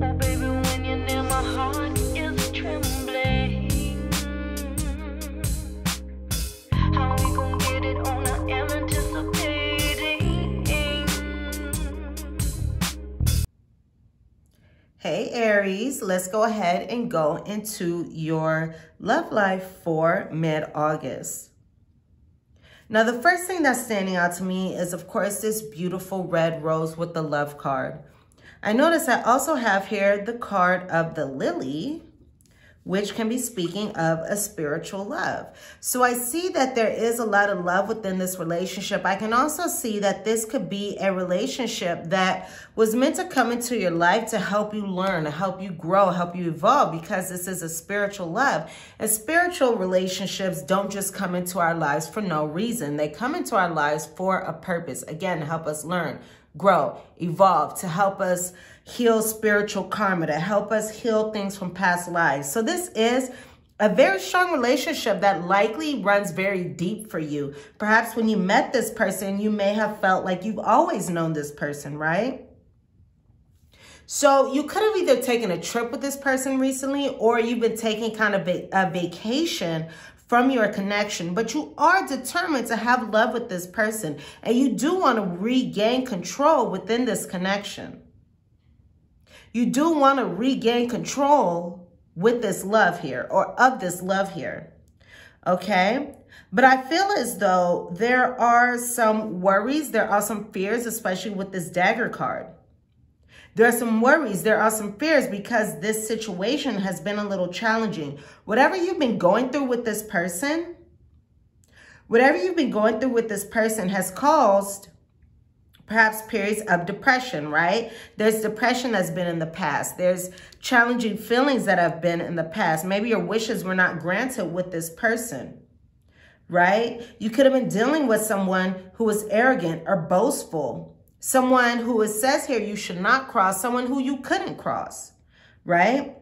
Oh, baby, when you're near, my heart is trembling. How we gon' get it on? I am anticipating. Hey Aries, let's go ahead and go into your love life for mid-August. Now, the first thing that's standing out to me is, of course, this beautiful red rose with the love card. I notice I also have here the card of the lily, which can be speaking of a spiritual love. So I see that there is a lot of love within this relationship. I can also see that this could be a relationship that was meant to come into your life to help you learn, to help you grow, help you evolve, because this is a spiritual love. And spiritual relationships don't just come into our lives for no reason. They come into our lives for a purpose. Again, to help us learn, grow, evolve, to help us heal spiritual karma, to help us heal things from past lives. So this is a very strong relationship that likely runs very deep for you. Perhaps when you met this person, you may have felt like you've always known this person, right? So you could have either taken a trip with this person recently, or you've been taking kind of a vacation from your connection, but you are determined to have love with this person, and you do want to regain control within this connection. You do want to regain control with this love here, or of this love here, okay? But I feel as though there are some worries, there are some fears, especially with this dagger card. There are some worries, there are some fears, because this situation has been a little challenging. Whatever you've been going through with this person, has caused perhaps periods of depression, right? There's depression that's been in the past. There's challenging feelings that have been in the past. Maybe your wishes were not granted with this person, right? You could have been dealing with someone who was arrogant or boastful. Someone who, it says here, you should not cross, someone who you couldn't cross, right?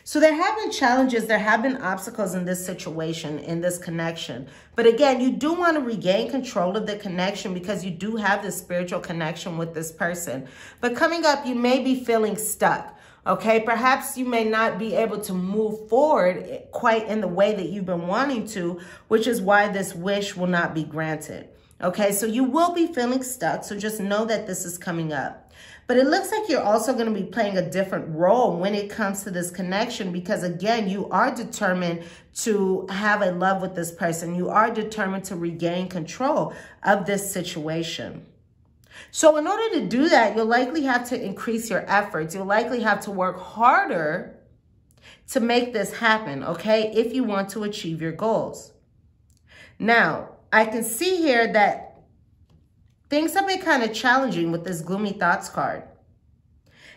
So there have been challenges, there have been obstacles in this situation, in this connection. But again, you do want to regain control of the connection, because you do have this spiritual connection with this person. But coming up, you may be feeling stuck, okay? Perhaps you may not be able to move forward quite in the way that you've been wanting to, which is why this wish will not be granted. Okay, so you will be feeling stuck, so just know that this is coming up. But it looks like you're also going to be playing a different role when it comes to this connection, because again, you are determined to have a love with this person. You are determined to regain control of this situation. So in order to do that, you'll likely have to increase your efforts. You'll likely have to work harder to make this happen, okay, if you want to achieve your goals. Now, I can see here that things have been kind of challenging with this gloomy thoughts card.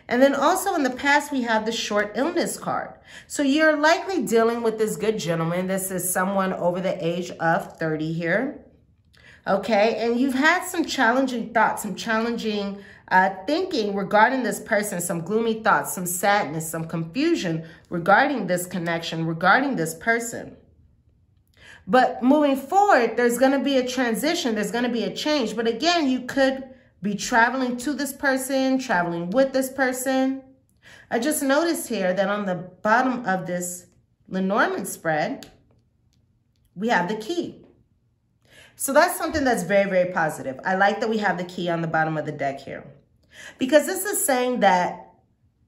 And then also in the past, we have the short illness card. So you're likely dealing with this good gentleman. This is someone over the age of 30 here. Okay, and you've had some challenging thoughts, some challenging thinking regarding this person, some gloomy thoughts, some sadness, some confusion regarding this connection, regarding this person. But moving forward, there's going to be a transition. There's going to be a change. But again, you could be traveling to this person, traveling with this person. I just noticed here that on the bottom of this Lenormand spread, we have the key. So that's something that's very, very positive. I like that we have the key on the bottom of the deck here, because this is saying that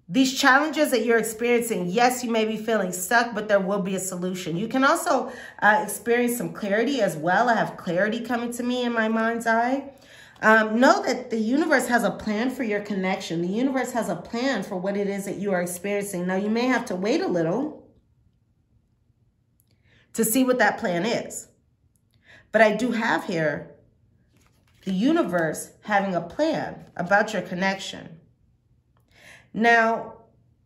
these challenges that you're experiencing, yes, you may be feeling stuck, but there will be a solution. You can also experience some clarity as well. I have clarity coming to me in my mind's eye. Know that the universe has a plan for your connection. The universe has a plan for what it is that you are experiencing. Now, you may have to wait a little to see what that plan is. But I do have here the universe having a plan about your connection. Now,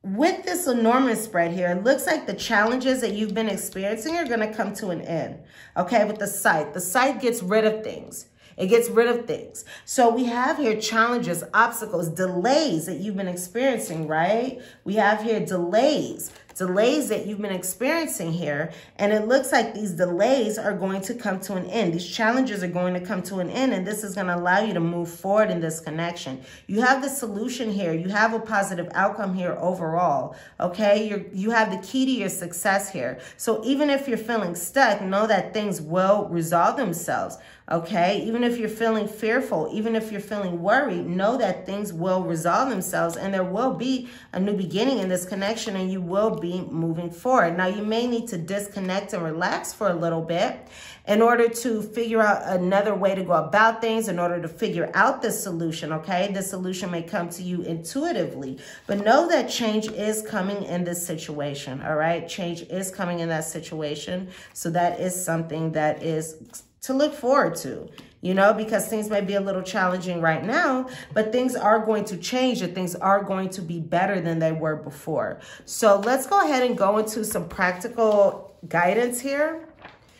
with this Lenormand spread here, it looks like the challenges that you've been experiencing are going to come to an end. Okay, with the scythe gets rid of things. It gets rid of things. So we have here challenges, obstacles, delays that you've been experiencing, right? We have here delays, delays that you've been experiencing here. And it looks like these delays are going to come to an end. These challenges are going to come to an end, and this is going to allow you to move forward in this connection. You have the solution here. You have a positive outcome here overall, okay? You have the key to your success here. So even if you're feeling stuck, know that things will resolve themselves, okay? Even if you're feeling fearful, even if you're feeling worried, know that things will resolve themselves, and there will be a new beginning in this connection, and you will be moving forward. Now, you may need to disconnect and relax for a little bit in order to figure out another way to go about things, in order to figure out this solution, okay? This solution may come to you intuitively, but know that change is coming in this situation, all right? Change is coming in that situation, so that is something that is to look forward to, you know, because things may be a little challenging right now, but things are going to change, and things are going to be better than they were before. So let's go ahead and go into some practical guidance here.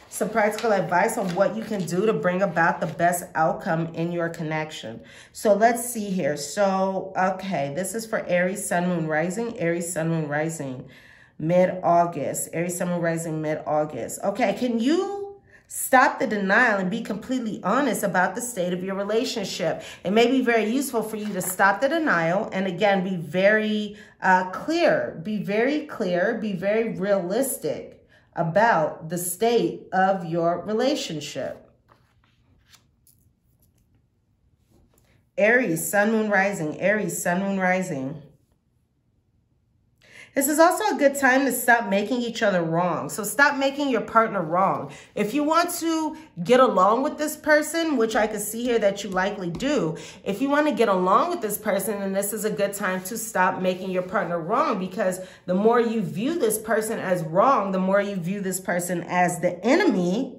Some practical advice on what you can do to bring about the best outcome in your connection. So let's see here. So, okay, this is for Aries, Sun, Moon, Rising. Aries, Sun, Moon, Rising, mid-August. Aries, Sun, Moon, Rising, mid-August. Okay, can you stop the denial and be completely honest about the state of your relationship? It may be very useful for you to stop the denial and, again, be very clear. Be very clear. Be very realistic about the state of your relationship. Aries, Sun, Moon, Rising. Aries, Sun, Moon, Rising. This is also a good time to stop making each other wrong. So stop making your partner wrong. If you want to get along with this person, which I can see here that you likely do, if you want to get along with this person, then this is a good time to stop making your partner wrong, because the more you view this person as wrong, the more you view this person as the enemy,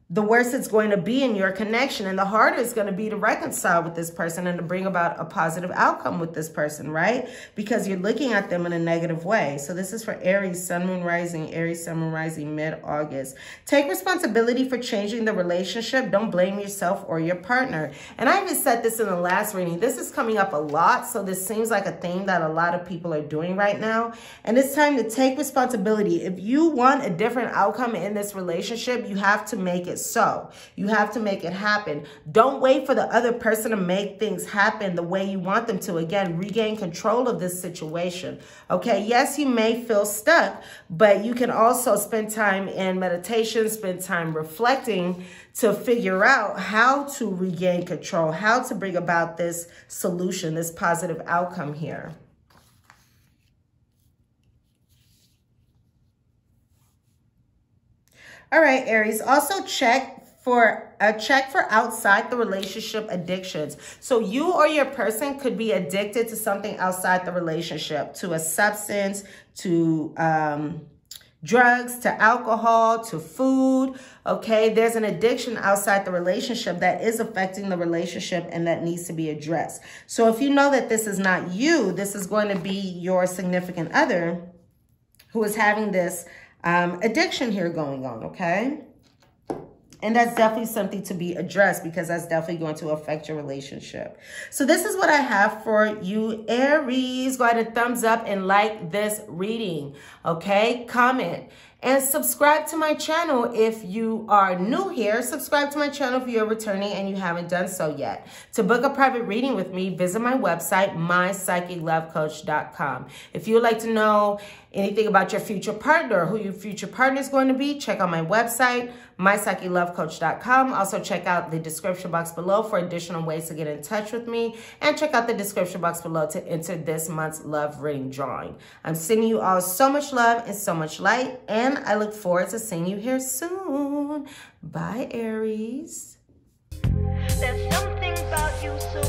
the worse it's going to be in your connection, and the harder it's going to be to reconcile with this person and to bring about a positive outcome with this person, right? Because you're looking at them in a negative way. So this is for Aries, Sun, Moon, Rising. Aries, Sun, Moon, Rising, mid-August. Take responsibility for changing the relationship. Don't blame yourself or your partner. And I even said this in the last reading. This is coming up a lot, so this seems like a thing that a lot of people are doing right now. And it's time to take responsibility. If you want a different outcome in this relationship, you have to make it so. You have to make it happen. Don't wait for the other person to make things happen the way you want them to. Again, regain control of this situation. Okay, yes, you may feel stuck, but you can also spend time in meditation, spend time reflecting to figure out how to regain control, how to bring about this solution, this positive outcome here. All right, Aries, also check for outside the relationship addictions. So you or your person could be addicted to something outside the relationship, to a substance, to drugs, to alcohol, to food. Okay, there's an addiction outside the relationship that is affecting the relationship and that needs to be addressed. So if you know that this is not you, this is going to be your significant other who is having this addiction here going on, okay? And that's definitely something to be addressed, because that's definitely going to affect your relationship. So this is what I have for you, Aries. Go ahead and thumbs up and like this reading, okay? Comment and subscribe to my channel if you are new here. Subscribe to my channel if you're returning and you haven't done so yet. To book a private reading with me, visit my website, mypsychiclovecoach.com. If you would like to know anything about your future partner, who your future partner is going to be, check out my website, mypsychiclovecoach.com. Also check out the description box below for additional ways to get in touch with me, and check out the description box below to enter this month's love reading drawing. I'm sending you all so much love and so much light, and I look forward to seeing you here soon. Bye, Aries. There's something about you so